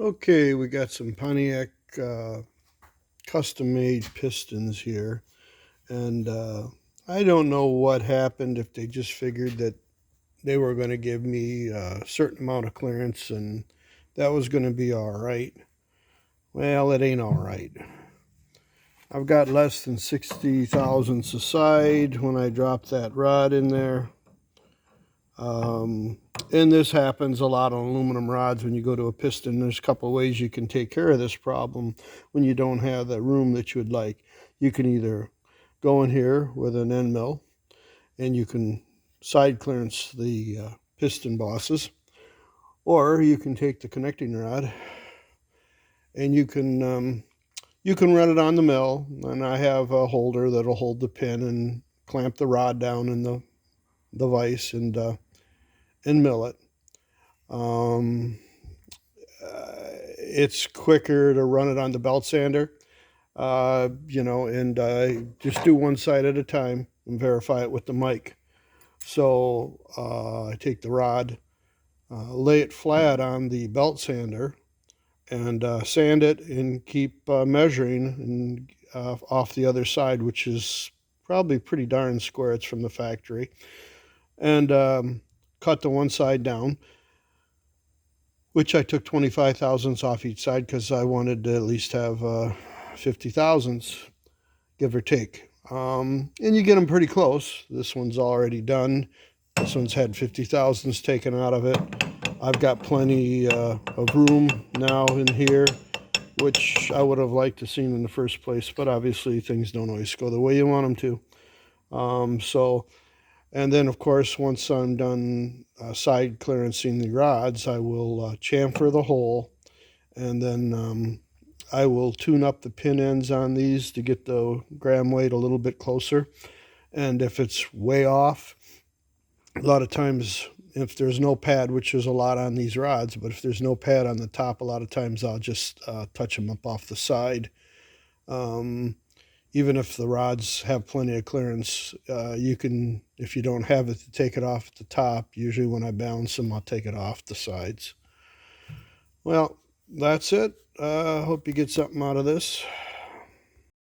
Okay, we got some Pontiac custom-made pistons here, and I don't know what happened, if they just figured that they were going to give me a certain amount of clearance and that was going to be all right. Well, it ain't all right. I've got less than 60 thousandths aside when I drop that rod in there. And this happens a lot on aluminum rods when you go to a piston. There's a couple of ways you can take care of this problem when you don't have the room that you would like. You can either go in here with an end mill and you can side clearance the piston bosses, or you can take the connecting rod and you can run it on the mill, and I have a holder that'll hold the pin and clamp the rod down in the vise and mill it. It's quicker to run it on the belt sander, and just do one side at a time and verify it with the mic. So I take the rod, lay it flat on the belt sander, and sand it and keep measuring and off the other side, which is probably pretty darn square. It's from the factory. And cut the one side down, which I took 25 thousandths off each side because I wanted to at least have 50 thousandths, give or take. And you get them pretty close. This one's already done. This one's had 50 thousandths taken out of it. I've got plenty of room now in here, which I would have liked to seen in the first place, but obviously things don't always go the way you want them to. And then, of course, once I'm done side clearancing the rods, I will chamfer the hole, and then I will tune up the pin ends on these to get the gram weight a little bit closer. And if it's way off, a lot of times, if there's no pad, which is a lot on these rods, but if there's no pad on the top, a lot of times I'll just touch them up off the side. Even if the rods have plenty of clearance, you can, if you don't have it, to take it off at the top. Usually when I balance them, I'll take it off the sides. Well, that's it. Hope you get something out of this.